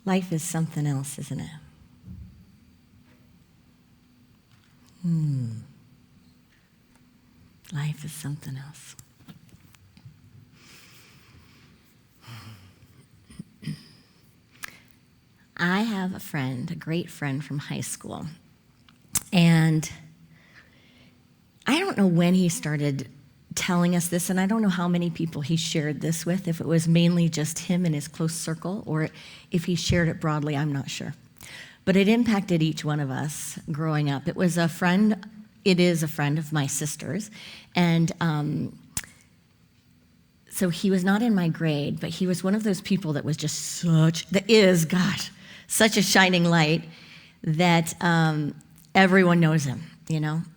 Life is something else, isn't it? Life is something else. I have a friend, a great friend from high school, and I don't know when he started telling us this, and I don't know how many people he shared this with, if it was mainly just him and his close circle, or if he shared it broadly, I'm not sure. But it impacted each one of us growing up. It is a friend of my sister's, and so he was not in my grade, but he was one of those people that was just such a shining light that everyone knows him,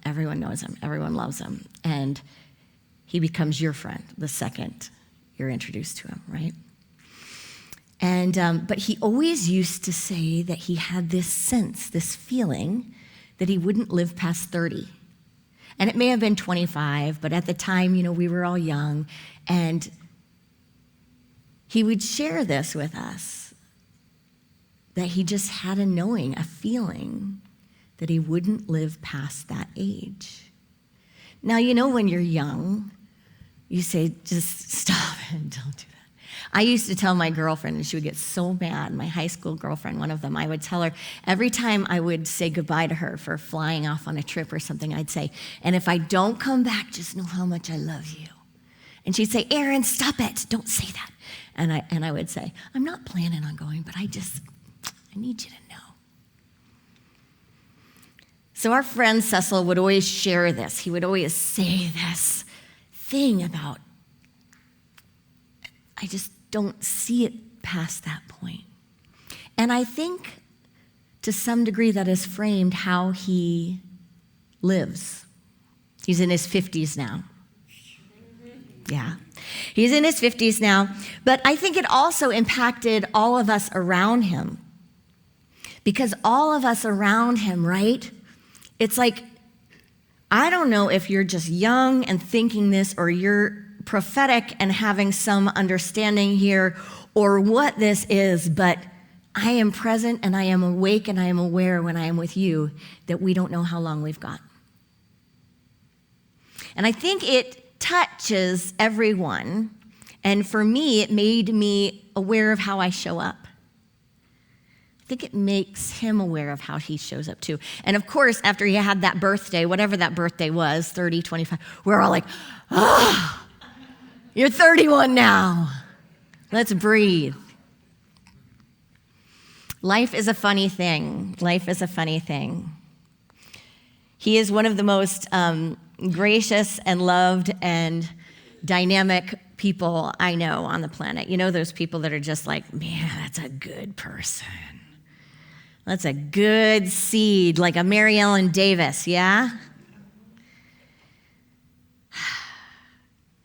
everyone knows him, everyone loves him, and he becomes your friend the second you're introduced to him, right? And but he always used to say that he had this sense, this feeling that he wouldn't live past 30. And it may have been 25, but at the time, we were all young, and he would share this with us, that he just had a knowing, a feeling that he wouldn't live past that age. Now, when you're young, you say, just stop it, don't do that. I used to tell my girlfriend, and she would get so mad, my high school girlfriend, one of them, I would tell her, every time I would say goodbye to her for flying off on a trip or something, I'd say, and if I don't come back, just know how much I love you. And she'd say, Erin, stop it, don't say that. And I would say, I'm not planning on going, but I need you to know. So our friend Cecil would always share this. He would always say this thing about, I just don't see it past that point. And I think to some degree that has framed how he lives. He's in his 50s now. Yeah, he's in his 50s now. But I think it also impacted all of us around him. Because all of us around him, right? It's like, I don't know if you're just young and thinking this, or you're prophetic and having some understanding here, or what this is, but I am present and I am awake and I am aware when I am with you that we don't know how long we've got. And I think it touches everyone, and for me, it made me aware of how I show up. I think it makes him aware of how he shows up too. And of course, after he had that birthday, whatever that birthday was, 30, 25, we're all like, you're 31 now. Let's breathe. Life is a funny thing. Life is a funny thing. He is one of the most gracious and loved and dynamic people I know on the planet. Those people that are just like, man, that's a good person. That's a good seed, like a Mary Ellen Davis, yeah?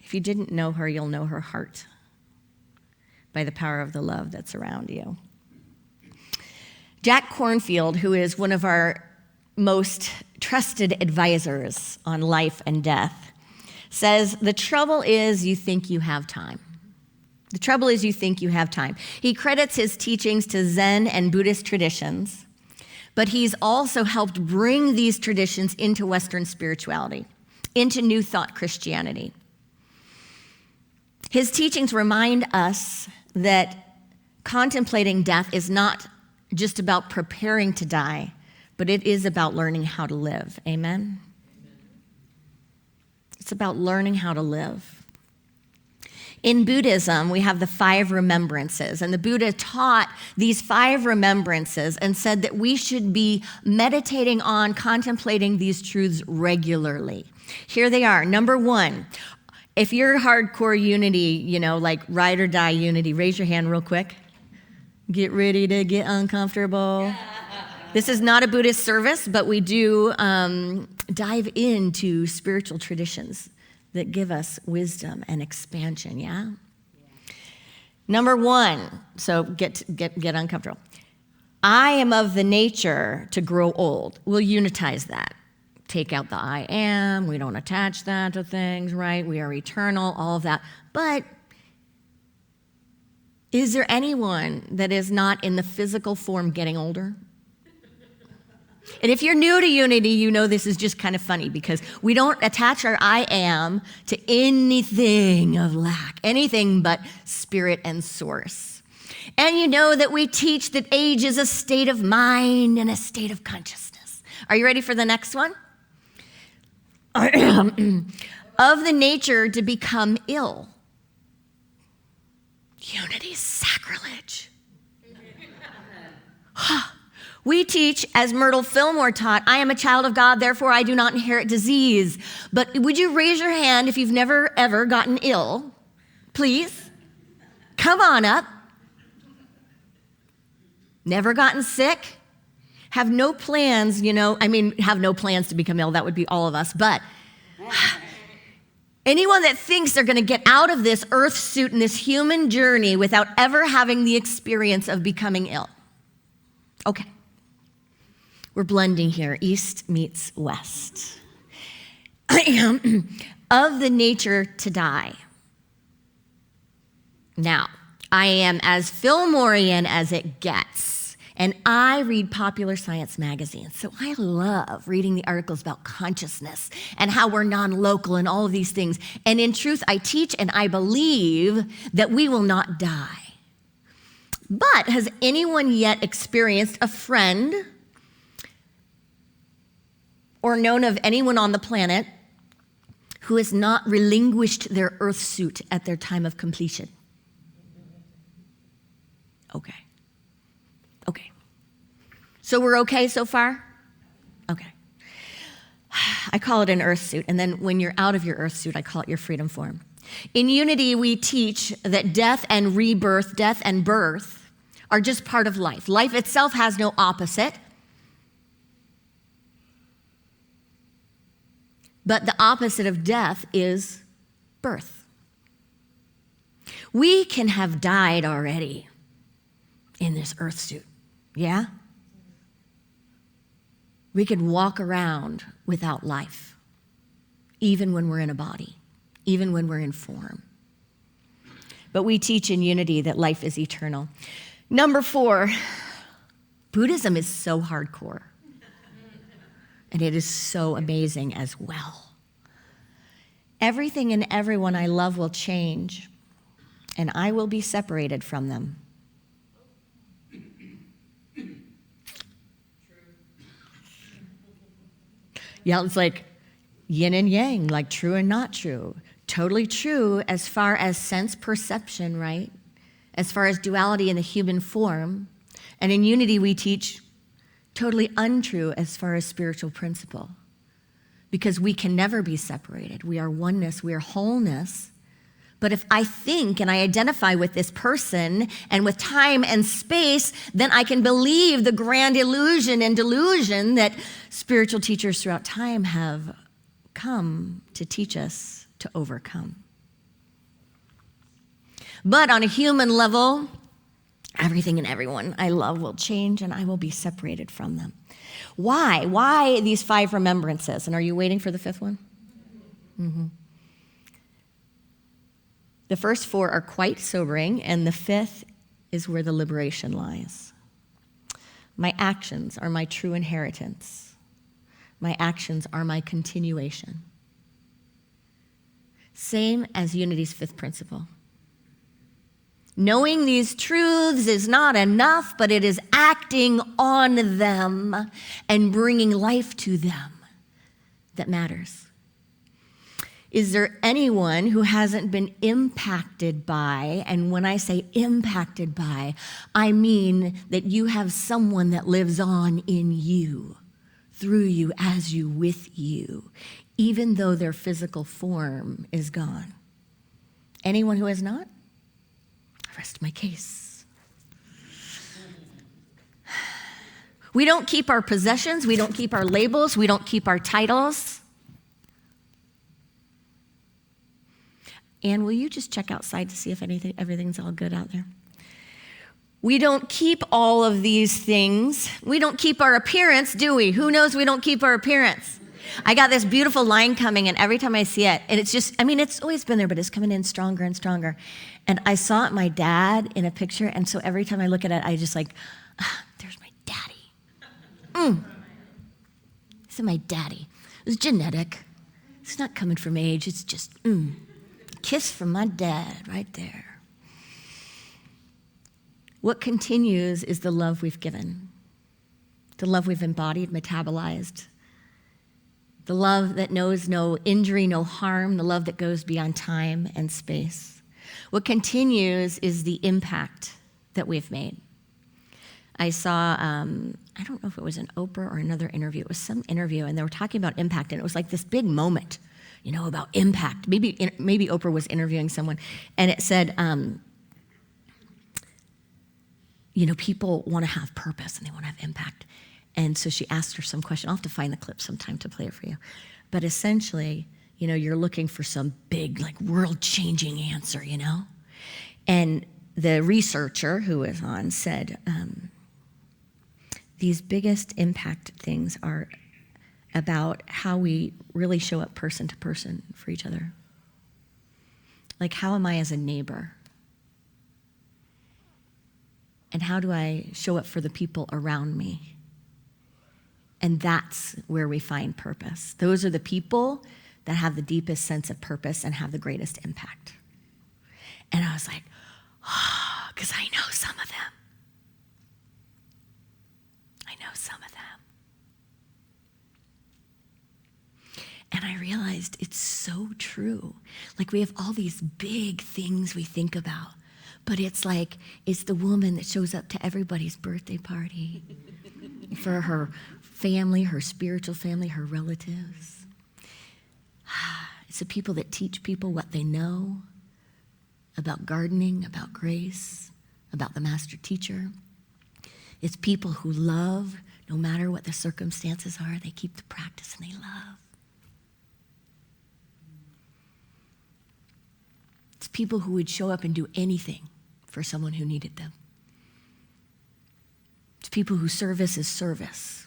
If you didn't know her, you'll know her heart by the power of the love that's around you. Jack Kornfield, who is one of our most trusted advisors on life and death, says, the trouble is you think you have time. The trouble is you think you have time. He credits his teachings to Zen and Buddhist traditions, but he's also helped bring these traditions into Western spirituality, into New Thought Christianity. His teachings remind us that contemplating death is not just about preparing to die, but it is about learning how to live. Amen? It's about learning how to live. In Buddhism, we have the 5 remembrances, and the Buddha taught these 5 remembrances and said that we should be meditating on, contemplating these truths regularly. Here they are. Number 1, if you're hardcore unity, like ride or die unity, raise your hand real quick. Get ready to get uncomfortable. This is not a Buddhist service, but we do dive into spiritual traditions that give us wisdom and expansion, yeah? Number 1, so get uncomfortable. I am of the nature to grow old. We'll unitize that. Take out the I am, we don't attach that to things, right? We are eternal, all of that. But Is there anyone that is not in the physical form getting older? And if you're new to Unity, you know this is just kind of funny because we don't attach our I am to anything of lack, anything but spirit and source. And you know that we teach that age is a state of mind and a state of consciousness. Are you ready for the next one? Of the nature to become ill. Unity's sacrilege. We teach, as Myrtle Fillmore taught, I am a child of God, therefore I do not inherit disease. But would you raise your hand if you've never, ever gotten ill? Please. Come on up. Never gotten sick? Have no plans, have no plans to become ill. That would be all of us. But anyone that thinks they're going to get out of this earth suit and this human journey without ever having the experience of becoming ill. Okay. We're blending here. East meets west. I am of the nature to die. Now, I am as Fillmorian as it gets, and I read popular science magazines, so I love reading the articles about consciousness and how we're non-local and all of these things. And in truth, I teach and I believe that we will not die. But has anyone yet experienced a friend or known of anyone on the planet who has not relinquished their earth suit at their time of completion? Okay. So we're okay so far? Okay. I call it an earth suit, and then when you're out of your earth suit, I call it your freedom form. In Unity, we teach that death and rebirth, death and birth, are just part of life. Life itself has no opposite. But the opposite of death is birth. We can have died already in this earth suit. Yeah? We could walk around without life, even when we're in a body, even when we're in form. But we teach in Unity that life is eternal. Number 4, Buddhism is so hardcore. And it is so amazing as well. Everything and everyone I love will change, and I will be separated from them. Yeah, it's like yin and yang, like true and not true. Totally true as far as sense perception, right? As far as duality in the human form. And in Unity, we teach totally untrue as far as spiritual principle. Because we can never be separated. We are oneness, we are wholeness. But if I think and I identify with this person and with time and space, then I can believe the grand illusion and delusion that spiritual teachers throughout time have come to teach us to overcome. But on a human level, everything and everyone I love will change, and I will be separated from them. Why? Why these 5 remembrances? And are you waiting for the 5th one? Mm-hmm. The first 4 are quite sobering, and the 5th is where the liberation lies. My actions are my true inheritance. My actions are my continuation. Same as Unity's 5th principle. Knowing these truths is not enough, but it is acting on them and bringing life to them that matters. Is there anyone who hasn't been impacted by, and when I say impacted by, I mean that you have someone that lives on in you, through you, as you, with you, even though their physical form is gone? Anyone who has not? I rest my case. We don't keep our possessions, we don't keep our labels, we don't keep our titles. And will you just check outside to see if everything's all good out there? We don't keep all of these things. We don't keep our appearance, do we? Who knows we don't keep our appearance? I got this beautiful line coming, and every time I see it, and it's just, I mean, it's always been there, but it's coming in stronger and stronger. And I saw it, my dad, in a picture, and so every time I look at it, I just like, there's my daddy. This is my daddy. It was genetic. It's not coming from age. It's just, kiss from my dad right there. What continues is the love we've given, the love we've embodied, metabolized, the love that knows no injury, no harm, the love that goes beyond time and space. What continues is the impact that we've made. I saw, I don't know if it was an Oprah or another interview. It was some interview, and they were talking about impact, and it was like this big moment, about impact. Maybe Oprah was interviewing someone, and it said, people want to have purpose, and they want to have impact. And so she asked her some question. I'll have to find the clip sometime to play it for you. But essentially, you're looking for some big, world-changing answer, And the researcher who was on said, these biggest impact things are about how we really show up person to person for each other. Like, how am I as a neighbor? And how do I show up for the people around me? And that's where we find purpose. Those are the people that have the deepest sense of purpose and have the greatest impact. And I was like, because I know some of them. I know some of them. And I realized it's so true. We have all these big things we think about, but it's the woman that shows up to everybody's birthday party for her family, her spiritual family, her relatives. It's the people that teach people what they know about gardening, about grace, about the master teacher. It's people who love, no matter what the circumstances are, they keep the practice and they love. It's people who would show up and do anything for someone who needed them. It's people whose service is service.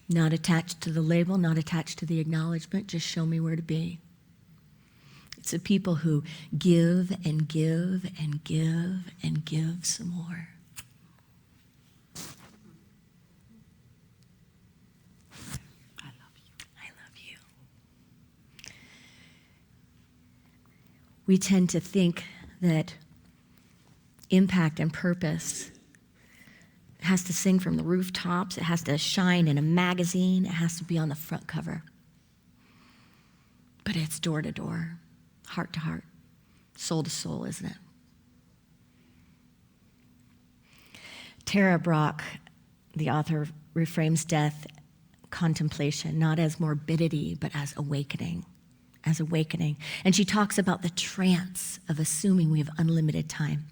Not attached to the label, not attached to the acknowledgement, just show me where to be. It's the people who give and give and give and give some more. I love you. I love you. We tend to think that impact and purpose has to sing from the rooftops, it has to shine in a magazine, it has to be on the front cover. But it's door to door, heart to heart, soul to soul, isn't it? Tara Brach, the author, reframes death, contemplation, not as morbidity, but as awakening. As awakening. And she talks about the trance of assuming we have unlimited time.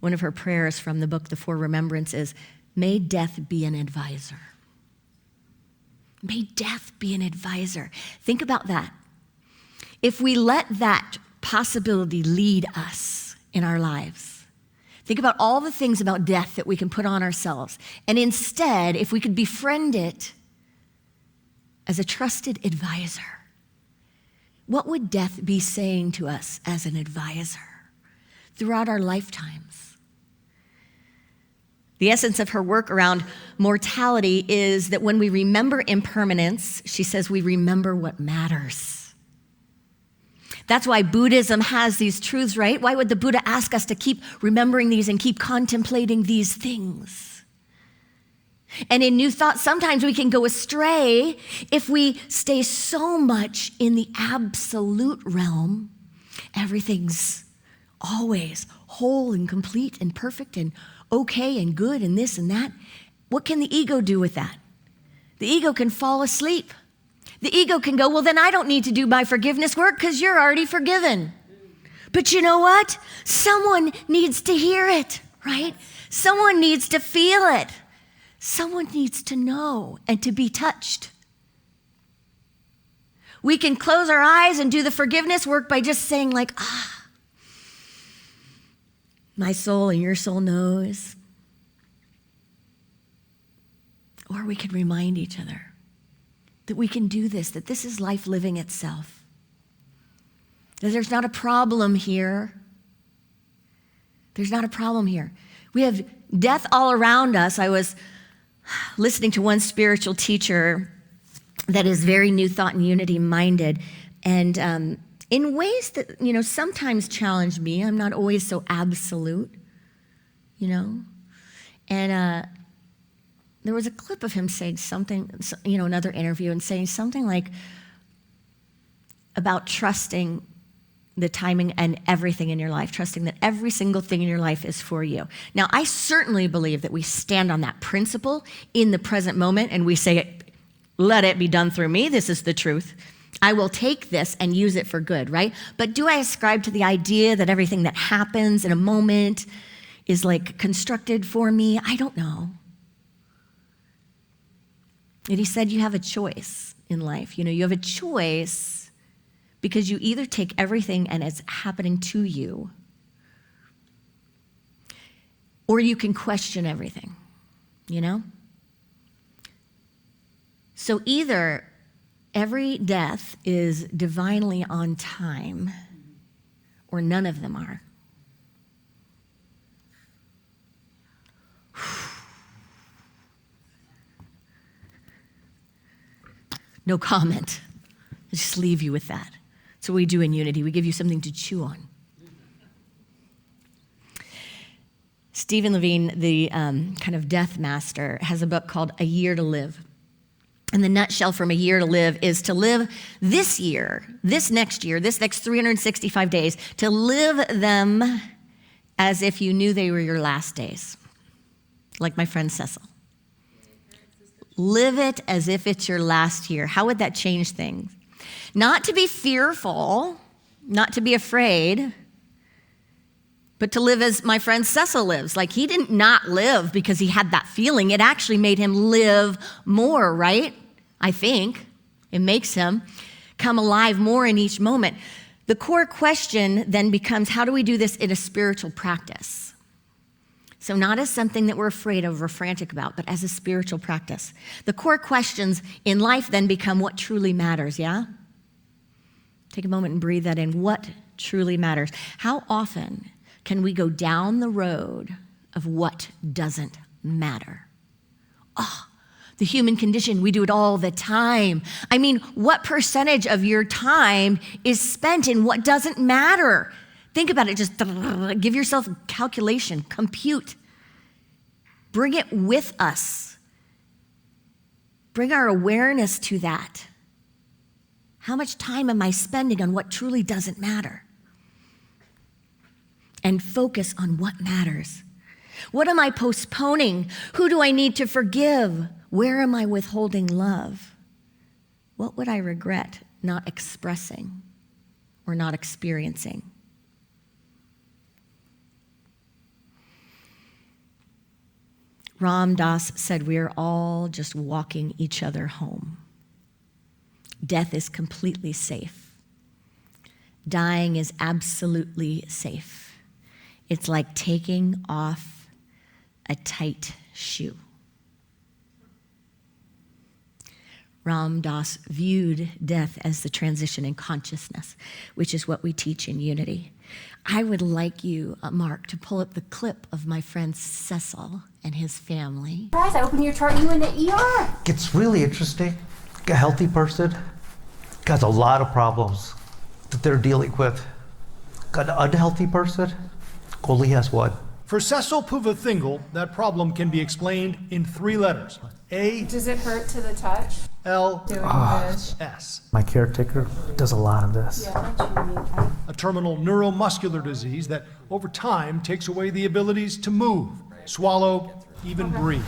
One of her prayers from the book, The Four Remembrances, may death be an advisor. May death be an advisor. Think about that. If we let that possibility lead us in our lives, think about all the things about death that we can put on ourselves. And instead, if we could befriend it as a trusted advisor, what would death be saying to us as an advisor throughout our lifetimes? The essence of her work around mortality is that when we remember impermanence, she says we remember what matters. That's why Buddhism has these truths, right? Why would the Buddha ask us to keep remembering these and keep contemplating these things? And in New Thought, sometimes we can go astray if we stay so much in the absolute realm. Everything's always whole and complete and perfect and okay and good and this and that. What can the ego do with that? The ego can fall asleep. The ego can go, well, then I don't need to do my forgiveness work because you're already forgiven. But you know what? Someone needs to hear it, right? Someone needs to feel it. Someone needs to know and to be touched. We can close our eyes and do the forgiveness work by just saying my soul and your soul knows. Or we could remind each other that we can do this, that this is life living itself. That there's not a problem here. There's not a problem here. We have death all around us. I was listening to one spiritual teacher that is very New Thought and Unity minded, and in ways that, sometimes challenge me. I'm not always so absolute, And there was a clip of him saying something, another interview, and saying something like about trusting the timing and everything in your life, trusting that every single thing in your life is for you. Now, I certainly believe that we stand on that principle in the present moment and we say, let it be done through me. This is the truth. I will take this and use it for good, right? But do I ascribe to the idea that everything that happens in a moment is like constructed for me? I don't know. And he said you have a choice in life. You have a choice because you either take everything and it's happening to you, or you can question everything, So either every death is divinely on time, or none of them are. No comment. I'll just leave you with that. That's what we do in Unity. We give you something to chew on. Stephen Levine, the kind of death master, has a book called A Year to Live. And the nutshell from A Year to Live is to live this year, this next 365 days, to live them as if you knew they were your last days. Like my friend Cecil. Live it as if it's your last year. How would that change things? Not to be fearful, not to be afraid, but to live as my friend Cecil lives. Like, he didn't not live because he had that feeling. It actually made him live more, right? I think it makes him come alive more in each moment. The core question then becomes, how do we do this in a spiritual practice? So not as something that we're afraid of or frantic about, but as a spiritual practice. The core questions in life then become what truly matters, yeah? Take a moment and breathe that in. What truly matters? How often can we go down the road of what doesn't matter? The human condition, we do it all the time. I mean, what percentage of your time is spent in what doesn't matter? Think about it. Just give yourself a calculation, compute. Bring it with us. Bring our awareness to that. How much time am I spending on what truly doesn't matter? And focus on what matters. What am I postponing? Who do I need to forgive? Where am I withholding love? What would I regret not expressing or not experiencing? Ram Dass said, we are all just walking each other home. Death is completely safe. Dying is absolutely safe. It's like taking off a tight shoe. Ram Dass viewed death as the transition in consciousness, which is what we teach in Unity. I would like you, Mark, to pull up the clip of my friend Cecil and his family. Guys, I opened your chart, you in the ER. It's really interesting. A healthy person got a lot of problems that they're dealing with. Got an unhealthy person only has one. For Cecil Puvathingal, that problem can be explained in 3 letters. A, Does it hurt to the touch? L, Doing this. S. My caretaker does a lot of this. Yeah, that's unique. A terminal neuromuscular disease that over time takes away the abilities to move, swallow, even breathe.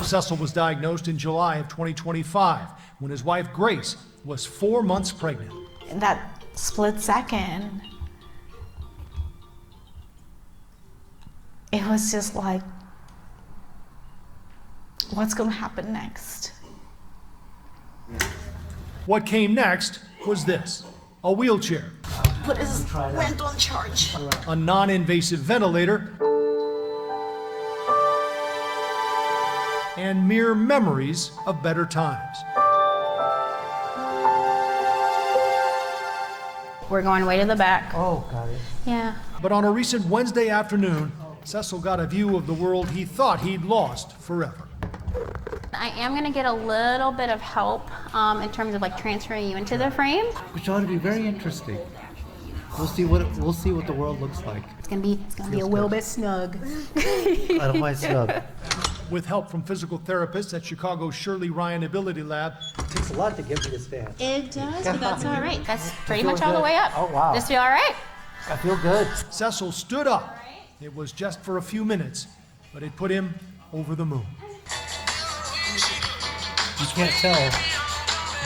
Cecil was diagnosed in July of 2025 when his wife Grace was 4 months pregnant. In that split second, it was just like, what's going to happen next? What came next was this: a wheelchair, Put his rent on charge. a non-invasive ventilator, and mere memories of better times. We're going way to the back. Oh, got it. Yeah. But on a recent Wednesday afternoon, Cecil got a view of the world he thought he'd lost forever. I am going to get a little bit of help in terms of like transferring you into the frame. Which ought to be very interesting. We'll see what the world looks like. It's going to be a little bit snug. I don't mind snug. With help from physical therapists at Chicago's Shirley Ryan Ability Lab, It takes a lot to get me to stand. It does, but that's all right. That's pretty feel much all the good. way up. Oh, wow. This feel all right? I feel good. Cecil stood up. It was just for a few minutes, but it put him over the moon. You can't tell,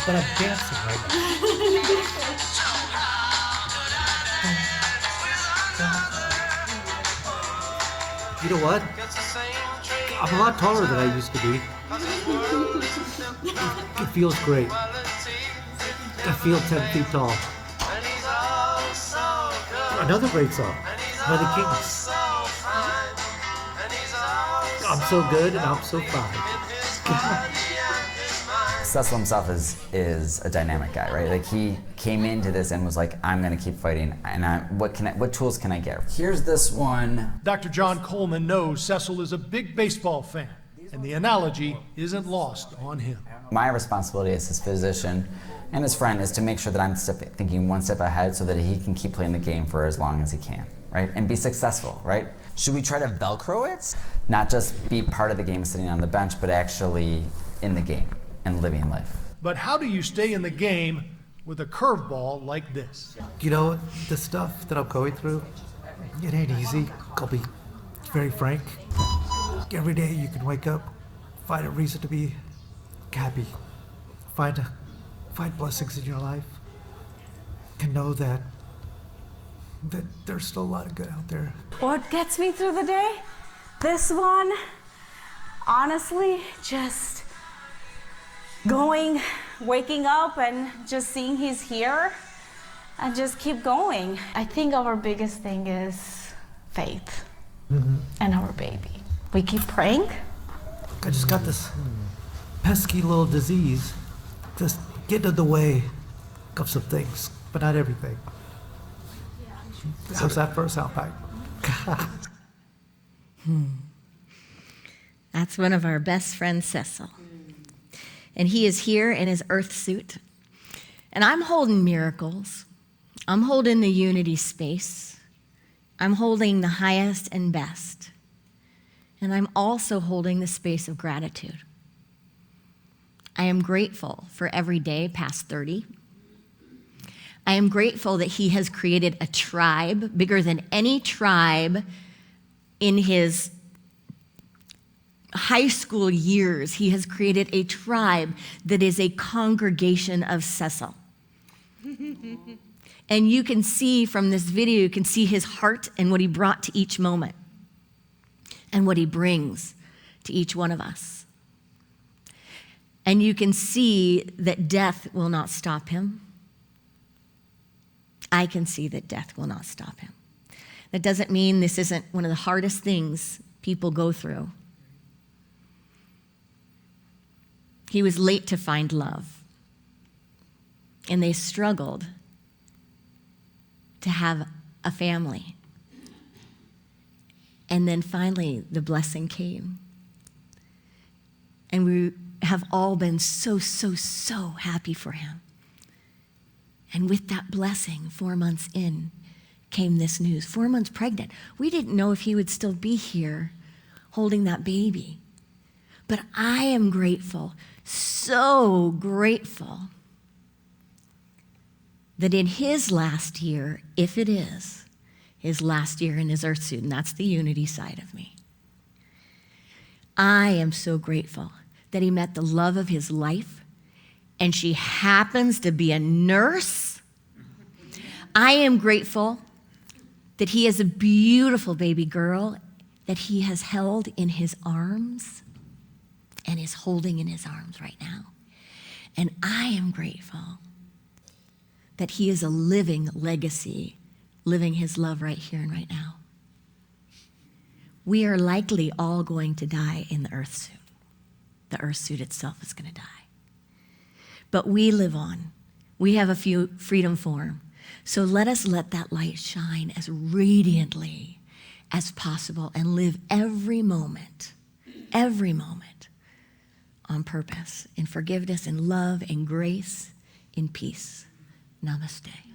but I'm dancing right now. You know what? I'm a lot taller than I used to be. It feels great. I feel 10 feet tall. Another great song by the Kings. I'm so good and I'm so fine. Cecil himself is a dynamic guy, right? Like he came into this and was like, I'm gonna keep fighting, and what tools can I get? Here's this one. Dr. John Coleman knows Cecil is a big baseball fan, and the analogy isn't lost on him. My responsibility as his physician and his friend is to make sure that I'm thinking one step ahead so that he can keep playing the game for as long as he can, right? And be successful, right? Should we try to Velcro it? Not just be part of the game sitting on the bench, but actually in the game and living life. But how do you stay in the game with a curveball like this? You know, the stuff that I'm going through, it ain't easy. I'll be very frank. Every day you can wake up, find a reason to be happy, find blessings in your life, and know that there's still a lot of good out there. What gets me through the day? This one, honestly, just waking up and just seeing he's here and just keep going. I think our biggest thing is faith and our baby. We keep praying. I just got this pesky little disease just getting in the way of some things, but not everything. How's that for a soundbite? That's one of our best friends, Cecil. And he is here in his earth suit. And I'm holding miracles. I'm holding the unity space. I'm holding the highest and best. And I'm also holding the space of gratitude. I am grateful for every day past 30. I am grateful that he has created a tribe bigger than any tribe in his high school years. He has created a tribe that is a congregation of Cecil. And you can see from this video, you can see his heart and what he brought to each moment and what he brings to each one of us. And you can see that death will not stop him. I can see that death will not stop him. That doesn't mean this isn't one of the hardest things people go through. He was late to find love, and they struggled to have a family. And then finally, the blessing came. And we have all been so, so, so happy for him. And with that blessing, 4 months in, came this news. 4 months pregnant. We didn't know if he would still be here holding that baby. But I am grateful, so grateful, that in his last year, if it is, his last year in his earth suit, and that's the unity side of me, I am so grateful that he met the love of his life, and she happens to be a nurse. I am grateful that he has a beautiful baby girl that he has held in his arms and is holding in his arms right now. And I am grateful that he is a living legacy, living his love right here and right now. We are likely all going to die in the earth suit. the earth suit itself is going to die. But we live on. We have a few freedom form. So let us let that light shine as radiantly as possible and live every moment on purpose, in forgiveness, in love, in grace, in peace. Namaste.